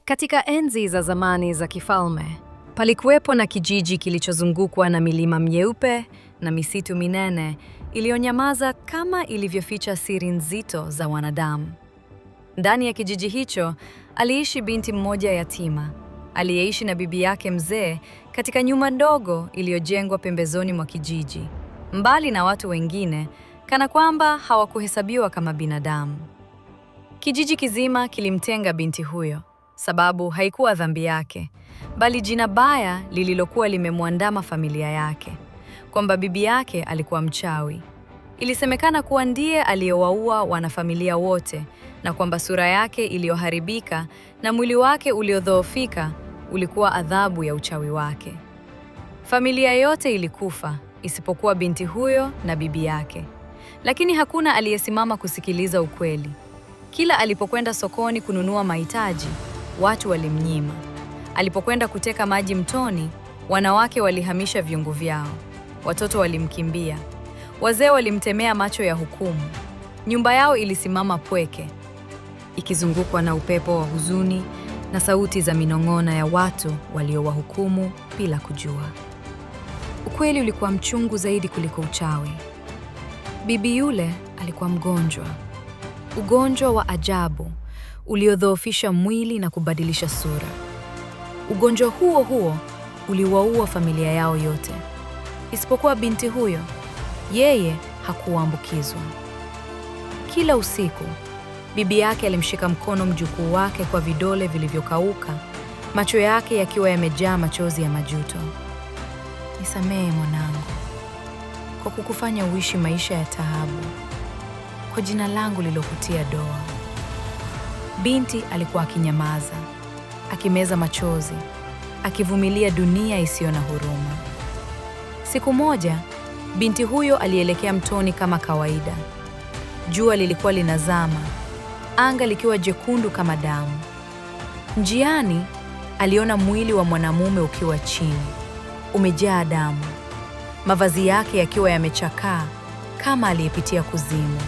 Katika enzi za zamani za kifalme, palikuwepo na kijiji kilichozungukwa na milima myeupe na misitu minene iliyonyamaza kama ilivyoficha siri nzito za wanadamu. Ndani ya kijiji hicho aliishi binti mmoja yatima, aliyeishi na bibi yake mzee katika nyumba ndogo iliyojengwa pembezoni mwa kijiji, mbali na watu wengine, kana kwamba hawakuhesabiwa kama binadamu. Kijiji kizima kilimtenga binti huyo, sababu haikuwa dhambi yake, bali jina baya lililokuwa limemwandama familia yake, kwamba bibi yake alikuwa mchawi. Ilisemekana kuwa ndiye aliyewaua wanafamilia wote, na kwamba sura yake iliyoharibika na mwili wake uliodhoofika ulikuwa adhabu ya uchawi wake. Familia yote ilikufa isipokuwa binti huyo na bibi yake, lakini hakuna aliyesimama kusikiliza ukweli. Kila alipokwenda sokoni kununua mahitaji, watu walimnyima. Alipokwenda kuteka maji mtoni, wanawake walihamisha vyungu vyao. Watoto walimkimbia. Wazee walimtemea macho ya hukumu. Nyumba yao ilisimama pweke, ikizungukwa na upepo wa huzuni na sauti za minong'ona ya watu waliowahukumu bila kujua. Ukweli ulikuwa mchungu zaidi kuliko uchawi. Bibi yule alikuwa mgonjwa. Ugonjwa wa ajabu uliodhoofisha mwili na kubadilisha sura. Ugonjwa huo huo uliwaua familia yao yote, isipokuwa binti huyo. Yeye hakuambukizwa. Kila usiku, bibi yake alimshika mkono mjukuu wake kwa vidole vilivyokauka, macho yake yakiwa yamejaa machozi ya majuto. Nisamehe mwanangu, kwa kukufanya uishi maisha ya taabu, kwa jina langu lilokutia doa. Binti alikuwa akinyamaza, akimeza machozi, akivumilia dunia isiyo na huruma. Siku moja, binti huyo alielekea mtoni kama kawaida. Jua lilikuwa linazama, anga likiwa jekundu kama damu. Njiani, aliona mwili wa mwanamume ukiwa chini, umejaa damu, mavazi yake yakiwa yamechakaa kama aliyepitia kuzimu.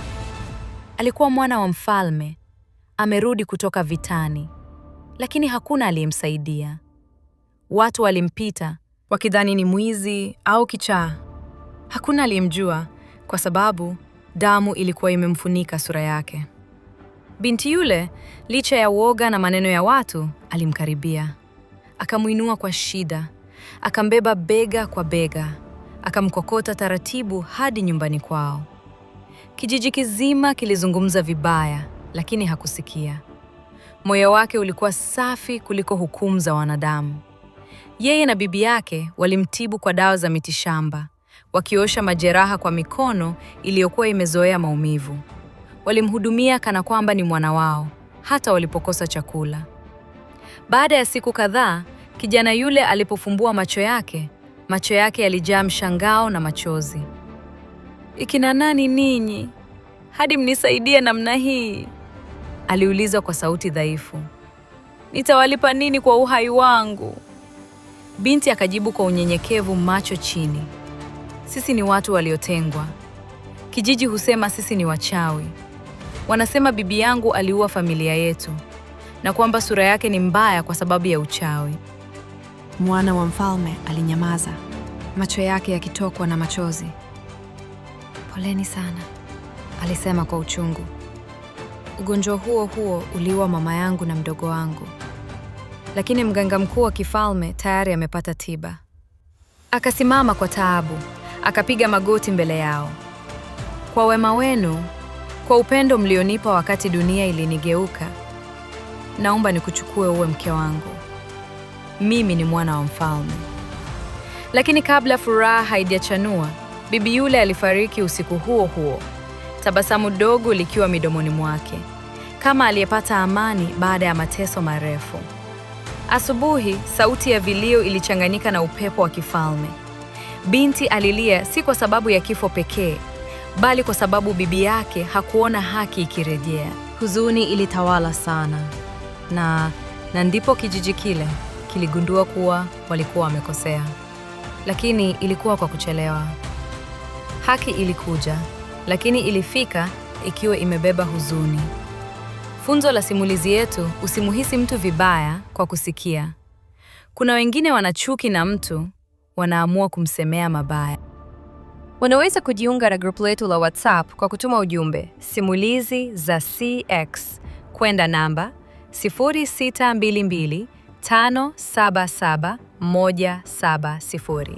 Alikuwa mwana wa mfalme, amerudi kutoka vitani, lakini hakuna aliyemsaidia. Watu walimpita wakidhani ni mwizi au kichaa. Hakuna aliyemjua kwa sababu damu ilikuwa imemfunika sura yake. Binti yule, licha ya uoga na maneno ya watu, alimkaribia. Akamuinua kwa shida, akambeba bega kwa bega, akamkokota taratibu hadi nyumbani kwao. Kijiji kizima kilizungumza vibaya, lakini hakusikia. Moyo wake ulikuwa safi kuliko hukumu za wanadamu. Yeye na bibi yake walimtibu kwa dawa za mitishamba, wakiosha majeraha kwa mikono iliyokuwa imezoea maumivu. Walimhudumia kana kwamba ni mwana wao, hata walipokosa chakula. Baada ya siku kadhaa, kijana yule alipofumbua macho yake yalijaa mshangao na machozi. "Ikina nani ninyi, hadi mnisaidie namna hii?" aliuliza kwa sauti dhaifu. "Nitawalipa nini kwa uhai wangu?" Binti akajibu kwa unyenyekevu, macho chini. "Sisi ni watu waliotengwa. Kijiji husema sisi ni wachawi. Wanasema bibi yangu aliua familia yetu, na kwamba sura yake ni mbaya kwa sababu ya uchawi." Mwana wa mfalme alinyamaza, macho yake yakitokwa na machozi. "Poleni sana," alisema kwa uchungu. "Ugonjwa huo huo uliua mama yangu na mdogo wangu, lakini mganga mkuu wa kifalme tayari amepata tiba." Akasimama kwa taabu, akapiga magoti mbele yao. "Kwa wema wenu, kwa upendo mlionipa wakati dunia ilinigeuka, naomba nikuchukue uwe mke wangu. Mimi ni mwana wa mfalme." Lakini kabla furaha haijachanua, bibi yule alifariki usiku huo huo, tabasamu dogo likiwa midomoni mwake, kama aliyepata amani baada ya mateso marefu. Asubuhi, sauti ya vilio ilichanganyika na upepo wa kifalme. Binti alilia si kwa sababu ya kifo pekee, bali kwa sababu bibi yake hakuona haki ikirejea. Huzuni ilitawala sana, na ndipo kijiji kile kiligundua kuwa walikuwa wamekosea. Lakini ilikuwa kwa kuchelewa. Haki ilikuja, lakini ilifika ikiwa imebeba huzuni. Funzo la simulizi yetu: usimuhisi mtu vibaya kwa kusikia. Kuna wengine wana chuki na mtu, wanaamua kumsemea mabaya. Unaweza kujiunga na grupu letu la WhatsApp kwa kutuma ujumbe simulizi za CX kwenda namba 0622 577 170.